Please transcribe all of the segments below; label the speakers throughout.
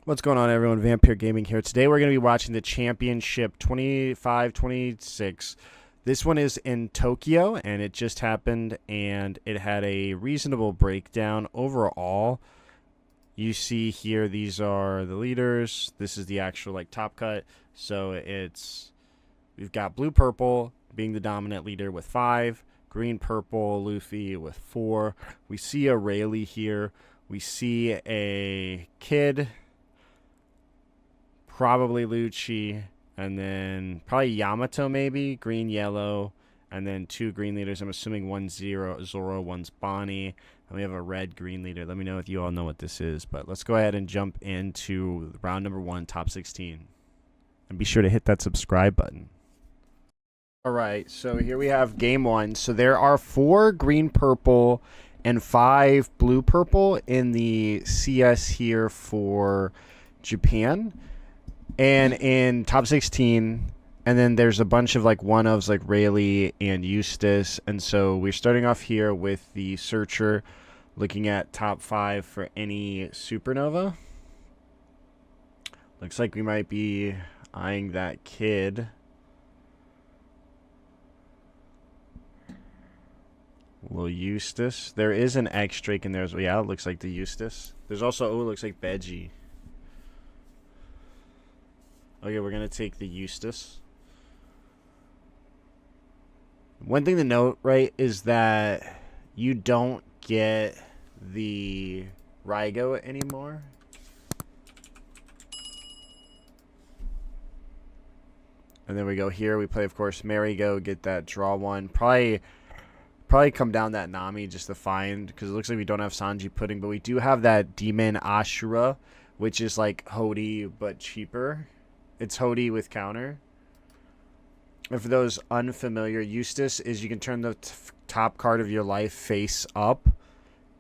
Speaker 1: What's going on, everyone? Vampyr Gaming here. Today we're going to be watching the Championship 25-26. This one is in Tokyo, and it just happened, and it had a reasonable breakdown overall. You see here, these are the leaders. This is the actual top cut. So we've got blue purple being the dominant leader with 5, green purple Luffy with 4. We see a Rayleigh here. We see a Kid, probably Lucci, and then probably Yamato maybe, green, yellow, and then 2 green leaders. I'm assuming one's Zoro, one's Bonnie, and we have a red green leader. Let me know if you all know what this is, but let's go ahead and jump into round number 1, top 16. And be sure to hit that subscribe button. All right, so here we have game 1. So there are 4 green purple and 5 blue purple in the CS here for Japan. And in top 16, and then there's a bunch of one-ofs like Rayleigh and Eustass. And so we're starting off here with the searcher, looking at top 5 for any supernova. Looks like we might be eyeing that Kid. Little Eustass. There is an X Drake in there as well. Yeah, it looks like the Eustass. There's also, oh, it looks like Veggie. Okay, we're going to take the Eustass. One thing to note, right, is that you don't get the Rygo anymore. And then we go here. We play, of course, Merry-Go, get that draw one. Probably come down that Nami just to find, because it looks like we don't have Sanji Pudding, but we do have that Demon Ashura, which is like Hody, but cheaper. It's Hody with counter. And for those unfamiliar, Eustass is you can turn the top card of your life face up,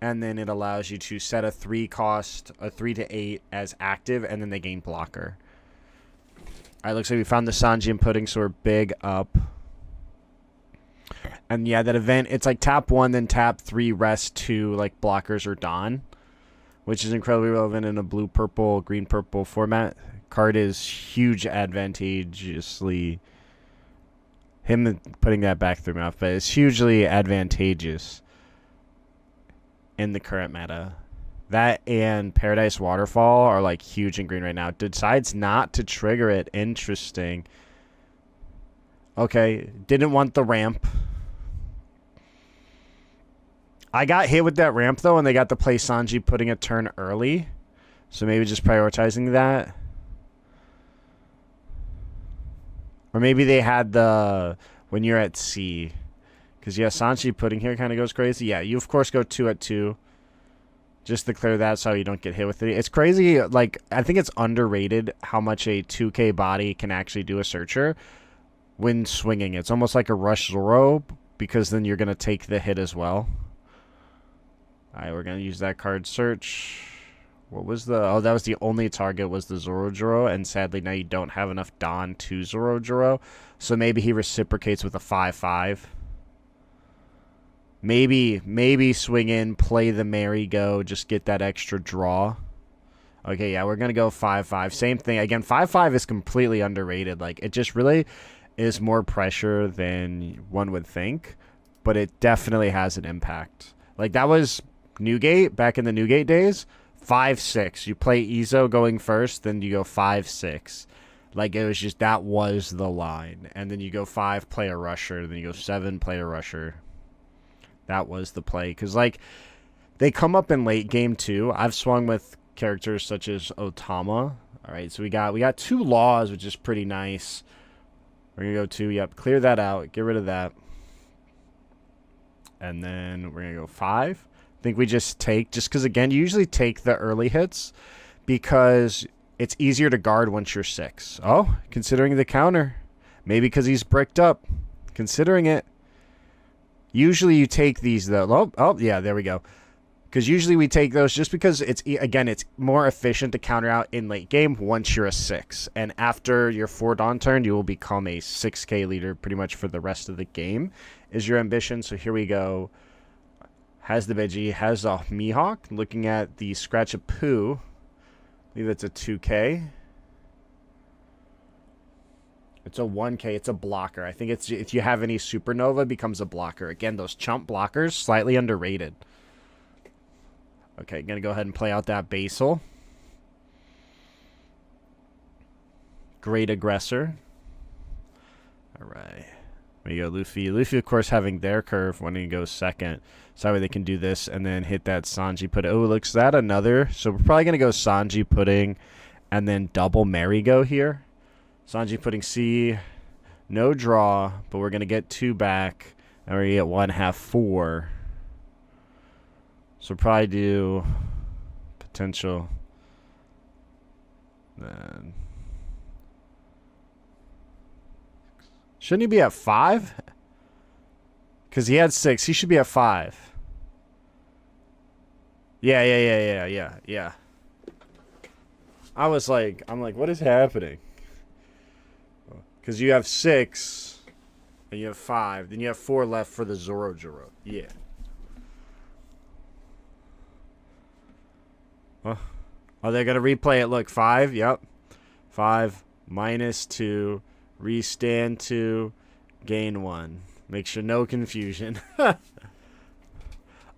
Speaker 1: and then it allows you to set a 3 cost, a 3 to 8 as active, and then they gain blocker. Alright, looks like we found the Sanji and Pudding, so we're big up. And yeah, that event, it's like tap 1, then tap 3, rest 2, like blockers are Dawn, which is incredibly relevant in a blue, purple, green, purple format. Card is huge advantageously. Him putting that back through mouth, but it's hugely advantageous in the current meta. That and Paradise Waterfall are like huge in green right now. Decides not to trigger it. Interesting. Okay, didn't want the ramp. I got hit with that ramp though, and they got to play Sanji Pudding a turn early. So maybe just prioritizing that. Or maybe they had the when you're at C. Because, yeah, Sanji Pudding here kind of goes crazy. Yeah, you, of course, go 2 at 2. Just to clear that so you don't get hit with it. It's crazy. Like, I think it's underrated how much a 2K body can actually do a searcher when swinging. It's almost like a Rush Zoro, because then you're going to take the hit as well. All right, we're going to use that card search. What was the... Oh, that was the only target was the Zoro, and sadly now you don't have enough Dawn to Zoro. So maybe he reciprocates with a 5-5. Maybe swing in, play the Merry-Go, just get that extra draw. Okay, yeah, we're going to go 5-5. Same thing. Again, 5-5 is completely underrated. Like, it just really is more pressure than one would think, but it definitely has an impact. Like, that was Newgate, back in the Newgate days. 5-6. You play Izo going first, then you go 5-6. Like, it was just, that was the line. And then you go 5, play a rusher. Then you go 7, play a rusher. That was the play. Because, like, they come up in late game, too. I've swung with characters such as Otama. All right, so we got 2 laws, which is pretty nice. We're going to go 2. Yep, clear that out. Get rid of that. And then we're going to go 5. I think we just take, just because, again, you usually take the early hits because it's easier to guard once you're 6. Oh, considering the counter. Maybe because he's bricked up. Considering it. Usually you take these, though. Oh, yeah, there we go. Because usually we take those just because, it's more efficient to counter out in late game once you're a 6. And after your 4 Dawn turn, you will become a 6K leader pretty much for the rest of the game is your ambition. So here we go. Has the Veggie, has a Mihawk. Looking at the Scratch-A-Poo. believe it's a 2K. It's a 1K. It's a blocker. I think it's if you have any supernova, it becomes a blocker. Again, those chump blockers, slightly underrated. Okay, gonna go ahead and play out that basal. Great aggressor. All right. There you go, Luffy. Luffy, of course, having their curve when he goes second. So that way they can do this and then hit that Sanji pudding. Oh, looks that another. So we're probably going to go Sanji pudding and then double merry-go here. Sanji pudding C. No draw, but we're going to get 2 back. And we're going to get 1 half 4. So we'll probably do potential. Then shouldn't he be at 5? Because he had 6. He should be at 5. Yeah. I'm like, what is happening? Because you have 6, and you have 5. Then you have 4 left for the Zoro. Yeah. Huh? Oh, they're going to replay it. Look, 5. Yep. 5 minus 2. Restand 2. Gain 1. Make sure no confusion.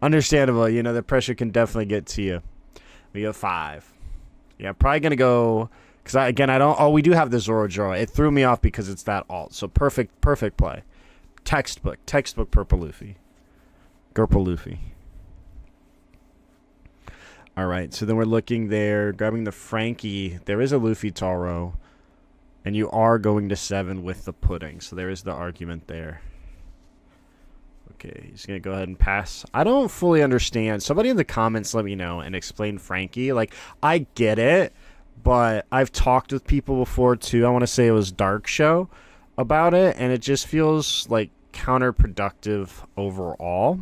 Speaker 1: Understandable. You know, the pressure can definitely get to you. We go 5. Yeah, probably going to go... Because, I don't... Oh, we do have the Zoro. It threw me off because it's that alt. So, perfect play. Textbook Purple Luffy. Purple Luffy. Alright, so then we're looking there. Grabbing the Frankie. There is a Luffy Taro. And you are going to 7 with the pudding. So, there is the argument there. Okay, he's going to go ahead and pass. I don't fully understand. Somebody in the comments let me know and explain Frankie. Like, I get it, but I've talked with people before, too. I want to say it was Dark Show about it, and it just feels, like, counterproductive overall.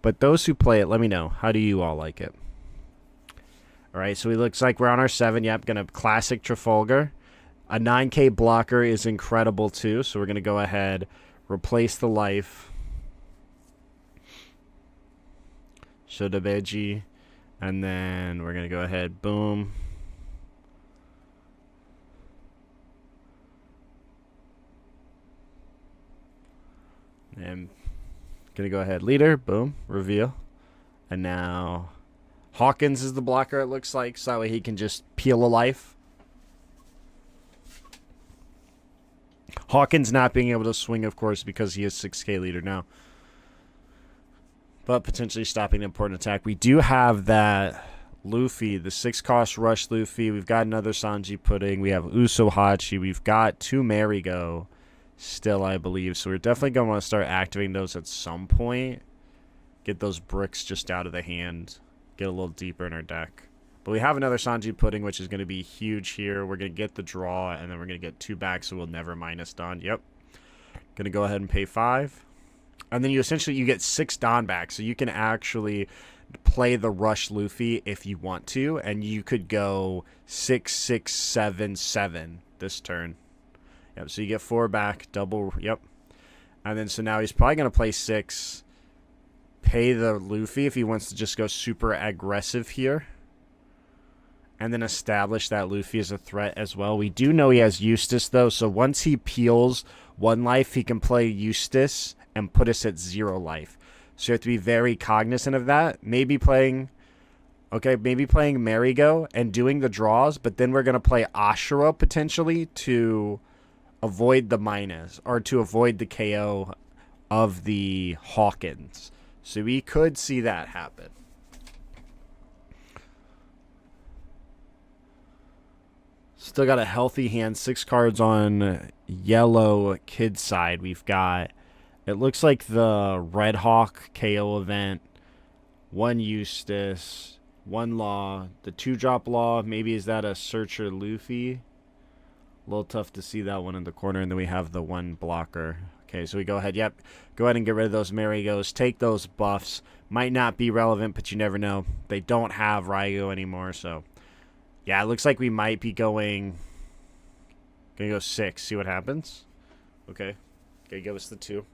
Speaker 1: But those who play it, let me know. How do you all like it? All right, so it looks like we're on our 7. Yep, going to classic Trafalgar. A 9K blocker is incredible, too, so we're going to go ahead, replace the life. Shodabeji, and then we're going to go ahead, boom. And going to go ahead, leader, boom, reveal. And now Hawkins is the blocker, it looks like, so that way he can just peel a life. Hawkins not being able to swing, of course, because he is 6K leader now. But potentially stopping an important attack. We do have that Luffy, the 6-cost rush Luffy. We've got another Sanji pudding. We have Uso Hachi. We've got 2 merry-go still, I believe. So we're definitely going to want to start activating those at some point. Get those bricks just out of the hand. Get a little deeper in our deck. But we have another Sanji pudding, which is going to be huge here. We're going to get the draw, and then we're going to get 2 back, so we'll never minus Don. Yep. Going to go ahead and pay 5. And then you get 6 Don back, so you can actually play the rush Luffy if you want to, and you could go 6, 6, 7, 7 this turn. Yep, so you get 4 back, double, yep. And then so now he's probably going to play 6, pay the Luffy if he wants to just go super aggressive here. And then establish that Luffy as a threat as well. We do know he has Eustass, though, so once he peels 1 life, he can play Eustass and put us at 0 life. So you have to be very cognizant of that. Maybe playing merry-go and doing the draws, but then we're going to play Ashura potentially to avoid the minus, or to avoid the KO of the Hawkins. So we could see that happen. Still got a healthy hand. 6 cards on yellow kid side. We've got... It looks like the Red Hawk KO event, 1 Eustass, 1 Law, the 2-drop Law. Maybe is that a Searcher Luffy? A little tough to see that one in the corner. And then we have the 1 blocker. Okay, so we go ahead. Yep, go ahead and get rid of those merry-goes. Take those buffs. Might not be relevant, but you never know. They don't have Raigo anymore, so... Yeah, it looks like we might be going... Gonna go 6. See what happens. Okay. Okay, give us the 2.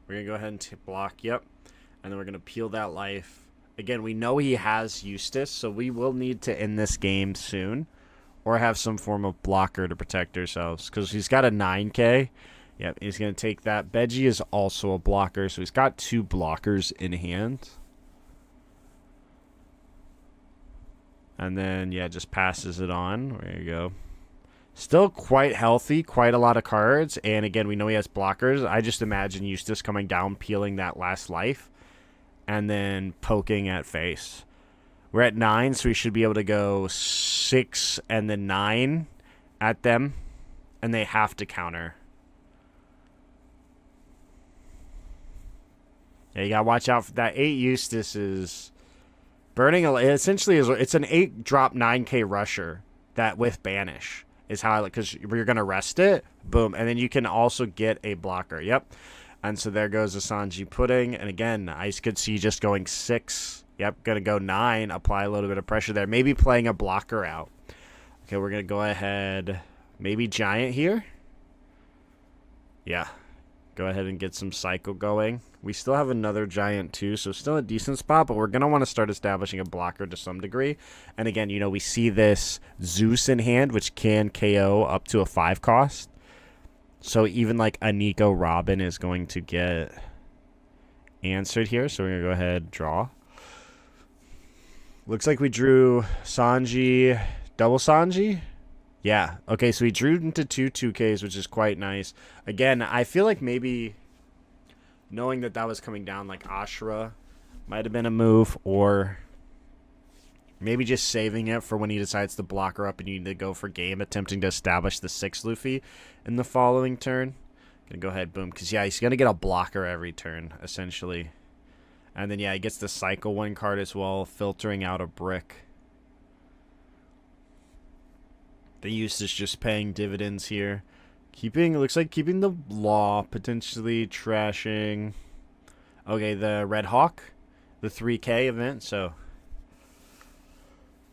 Speaker 1: We're going to go ahead and block. Yep. And then we're going to peel that life. Again, we know he has Eustass, so we will need to end this game soon. Or have some form of blocker to protect ourselves. Because he's got a 9k. Yep, he's going to take that. Veggie is also a blocker, so he's got 2 blockers in hand. And then, yeah, just passes it on. There you go. Still quite healthy, quite a lot of cards. And again, we know he has blockers. I just imagine Eustass coming down, peeling that last life. And then poking at face. We're at 9, so we should be able to go 6 and then 9 at them. And they have to counter. Yeah, you gotta watch out for that. 8 Eustass is burning. Essentially, it's an 8 drop 9k rusher that with banish is how I like, because you're gonna rest it. Boom, and then you can also get a blocker. Yep. And so there goes the Sanji pudding. And again, I could see just going 6. Yep, gonna go 9. Apply a little bit of pressure there. Maybe playing a blocker out. Okay, we're gonna go ahead. Maybe giant here. Yeah. Go ahead and get some cycle going. We still have another giant too, so still a decent spot, but we're going to want to start establishing a blocker to some degree. And again, you know, we see this Zeus in hand, which can KO up to a 5 cost. So even like a Nico Robin is going to get answered here. So we're going to go ahead, draw. Looks like we drew Sanji, double Sanji. Yeah. Okay, so we drew into 2 2Ks, which is quite nice. Again, I feel like maybe knowing that was coming down, like Ashura might have been a move, or maybe just saving it for when he decides to block her up and you need to go for game, attempting to establish the 6 Luffy in the following turn. Gonna go ahead, boom, because, yeah, he's going to get a blocker every turn, essentially. And then, yeah, he gets the cycle 1 card as well, filtering out a brick. The use is just paying dividends here. Looks like keeping the law, potentially trashing. Okay, the Red Hawk, the 3K event, so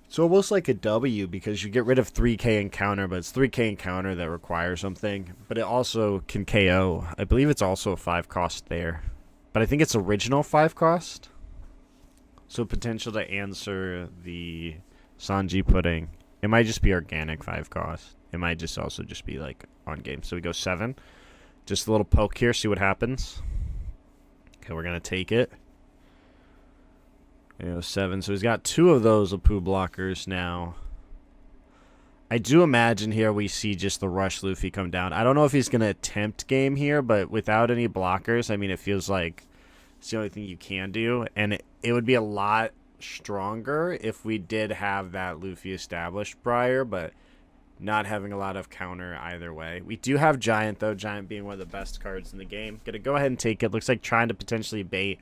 Speaker 1: it's almost like a W because you get rid of 3K encounter, but it's 3K encounter that requires something. But it also can KO. I believe it's also a 5 cost there. But I think it's original 5 cost. So potential to answer the Sanji pudding. It might just be organic 5 cost. It might just also just be like on game. So we go 7. Just a little poke here, see what happens. Okay, we're going to take it. You know, 7. So he's got 2 of those Apu blockers now. I do imagine here we see just the Rush Luffy come down. I don't know if he's going to attempt game here, but without any blockers, I mean, it feels like it's the only thing you can do. And it would be a lot stronger if we did have that Luffy established prior, but not having a lot of counter either way. We do have Giant, though. Giant being one of the best cards in the game. Gonna go ahead and take it. Looks like trying to potentially bait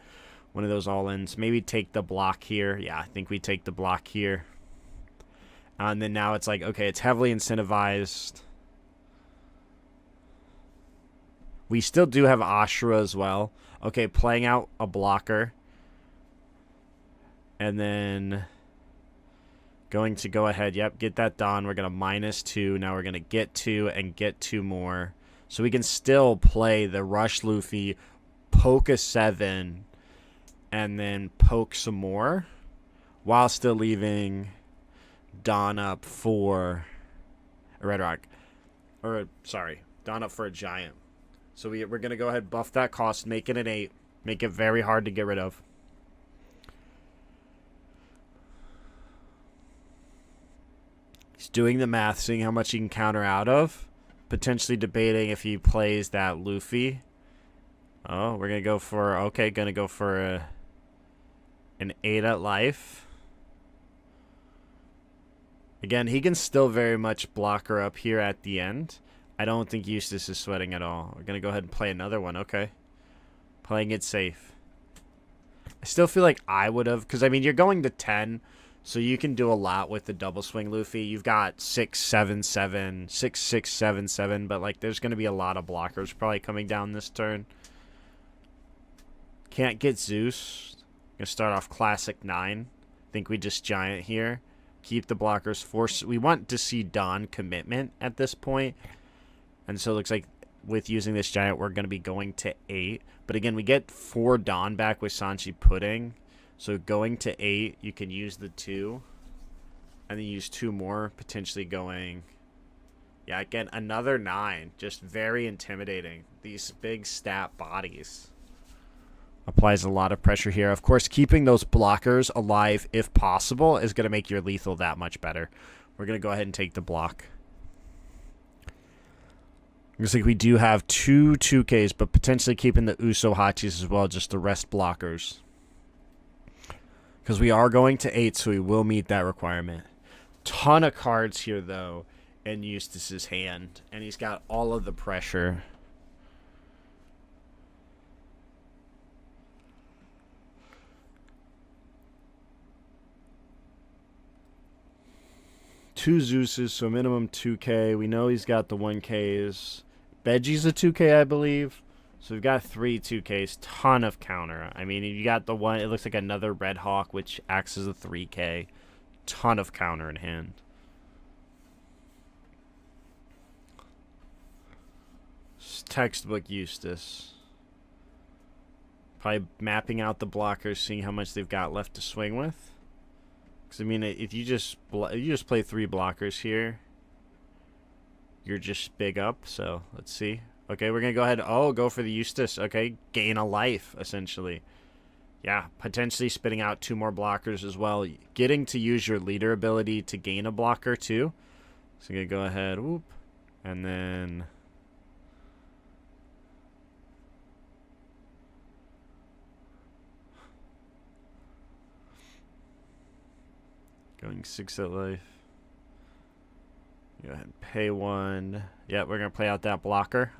Speaker 1: one of those all-ins. Maybe take the block here. Yeah, I think we take the block here. And then now it's like, okay, it's heavily incentivized. We still do have Ashura as well. Okay, playing out a blocker. And then going to go ahead. Yep, get that done. We're going to -2. Now we're going to get 2 and get 2 more. So we can still play the Rush Luffy, poke a 7, and then poke some more while still leaving Dawn up for a Red Rock. Or, sorry, Dawn up for a Giant. So we're going to go ahead, buff that cost, make it an 8. Make it very hard to get rid of. He's doing the math, seeing how much he can counter out of. Potentially debating if he plays that Luffy. Oh, we're going to go for... Okay, going to go for an 8 at life. Again, he can still very much block her up here at the end. I don't think Eustass is sweating at all. We're going to go ahead and play another one. Okay. Playing it safe. I still feel like I would have... Because, I mean, you're going to 10... So you can do a lot with the double swing Luffy. You've got 6, 7, 7, 6, 6, 7, 7, but like there's going to be a lot of blockers probably coming down this turn. Can't get Zeus. Gonna start off classic 9. Think we just Giant here. Keep the blockers force. We want to see Dawn commitment at this point. And so it looks like with using this giant, we're going to be going to 8. But again, we get 4 Dawn back with Sanji Pudding. So going to 8, you can use the 2. And then use 2 more, potentially going... Yeah, again, another 9. Just very intimidating. These big stat bodies. Applies a lot of pressure here. Of course, keeping those blockers alive, if possible, is going to make your lethal that much better. We're going to go ahead and take the block. Looks like we do have 2 2Ks, but potentially keeping the Uso Hachis as well, just the rest blockers. Because we are going to 8, so we will meet that requirement. Ton of cards here, though, in Eustass's hand. And he's got all of the pressure. Two Zeuses, so minimum 2K. We know he's got the 1Ks. Beggie's a 2K, I believe. So we've got 3 2Ks. Ton of counter. I mean, you got the one, it looks like another Red Hawk, which acts as a 3K. Ton of counter in hand. Textbook Eustass. Probably mapping out the blockers, seeing how much they've got left to swing with. I mean, if you just play 3 blockers here, you're just big up. So let's see. Okay, we're gonna go ahead. Oh, go for the Eustass. Okay, gain a life essentially. Yeah, potentially spitting out 2 more blockers as well. Getting to use your leader ability to gain a blocker too. So I'm gonna go ahead. Whoop, and then. Going 6 at life. Go ahead and pay 1. Yep, we're going to play out that blocker.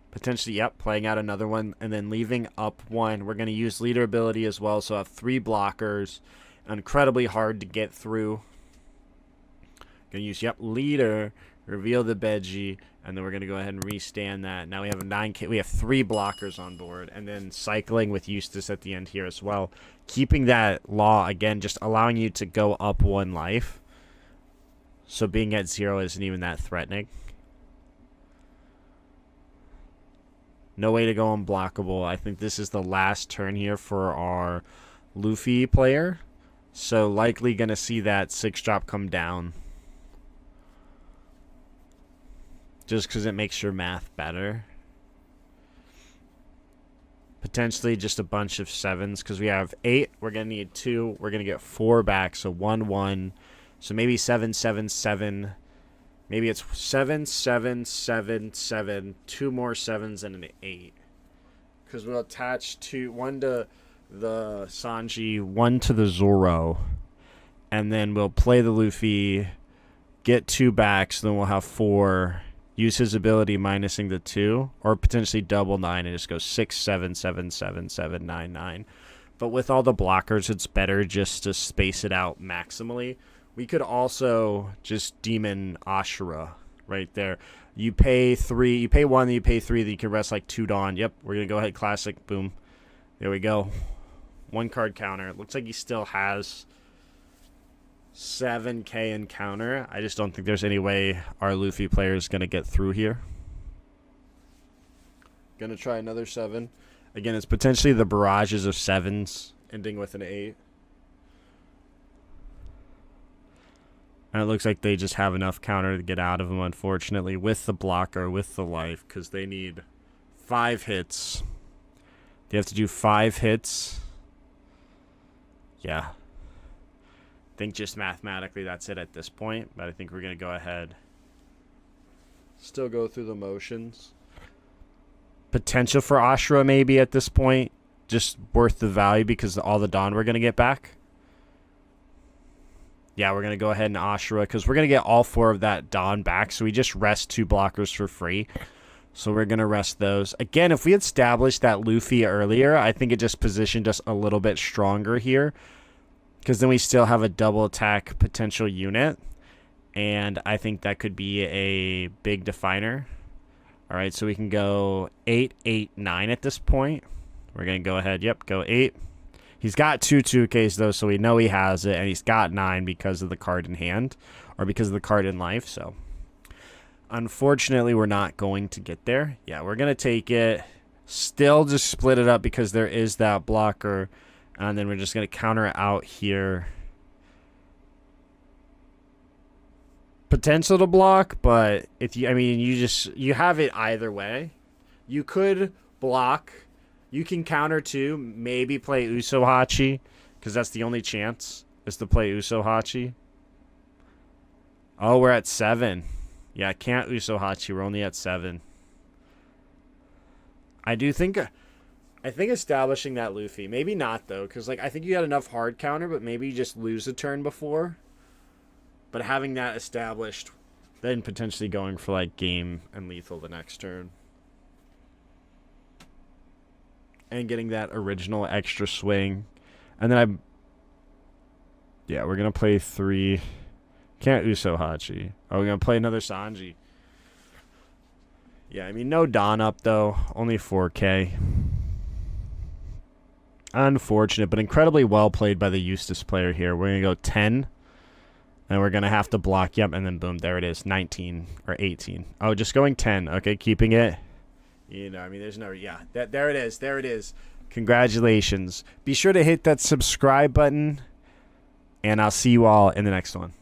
Speaker 1: Potentially, yep, playing out another one. And then leaving up 1. We're going to use leader ability as well. So I have 3 blockers. Incredibly hard to get through. Going to use, yep, leader. Reveal the Begie. And then we're going to go ahead and restand that. Now we have a 9K. We have 3 blockers on board. And then cycling with Eustass at the end here as well. Keeping that law, again, just allowing you to go up 1 life. So being at 0 isn't even that threatening. No way to go unblockable. I think this is the last turn here for our Luffy player. So likely going to see that 6-drop come down. Just because it makes your math better. Potentially just a bunch of 7s because we have 8. We're going to need 2. We're going to get 4 back. So 1, 1. So maybe 7, 7, 7. Maybe it's 7, 7, 7, 7. 2 more 7s and an 8. Because we'll attach 1 to the Sanji, 1 to the Zoro. And then we'll play the Luffy. Get 2 back. So then we'll have 4. Use his ability minusing the 2, or potentially double 9 and just go 6, 7, 7, 7, 7, 9, 9. But with all the blockers, it's better just to space it out maximally. We could also just Demon Ashura right there. You pay 3, you pay 1, then you pay 3, then you can rest like 2 Dawn. Yep, we're going to go ahead, classic, boom. There we go. 1 card counter. It looks like he still has 7K in counter. I just don't think there's any way our Luffy player is going to get through here. Going to try another 7. Again, it's potentially the barrages of 7s ending with an 8. And it looks like they just have enough counter to get out of them, unfortunately, with the blocker, with the life, because they need 5 hits. They have to do 5 hits. Yeah. I think just mathematically that's it at this point, but I think we're going to go ahead. Still go through the motions. Potential for Ashura maybe at this point. Just worth the value because of all the Dawn we're going to get back. Yeah, we're going to go ahead and Ashura because we're going to get all 4 of that Dawn back. So we just rest 2 blockers for free. So we're going to rest those. Again, if we had established that Luffy earlier, I think it just positioned us a little bit stronger here. Because then we still have a double attack potential unit. And I think that could be a big definer. Alright, so we can go 8, 8, 9 at this point. We're going to go ahead. Yep, go 8. He's got 2 2Ks though, so we know he has it. And he's got 9 because of the card in hand. Or because of the card in life, so. Unfortunately, we're not going to get there. Yeah, we're going to take it. Still just split it up because there is that blocker. And then we're just going to counter it out here. Potential to block, but if you, I mean, you have it either way. You could block. You can counter too. Maybe play Usohachi, because that's the only chance is to play Usohachi. Oh, we're at 7. Yeah, can't Usohachi. We're only at 7. I think establishing that Luffy. Maybe not, though, because like, I think you had enough hard counter, but maybe you just lose a turn before. But having that established, then potentially going for like game and lethal the next turn. And getting that original extra swing. And then yeah, we're going to play 3. Can't Usohachi. Oh, we're going to play another Sanji. Yeah, I mean, no Don up, though. Only 4K. Unfortunate, but incredibly well played by the Eustass player here. We're going to go 10. And we're going to have to block. Yep, and then boom, there it is. 19 or 18. Oh, just going 10. Okay, keeping it. You know, I mean, there's no... Yeah, there it is. There it is. Congratulations. Be sure to hit that subscribe button. And I'll see you all in the next one.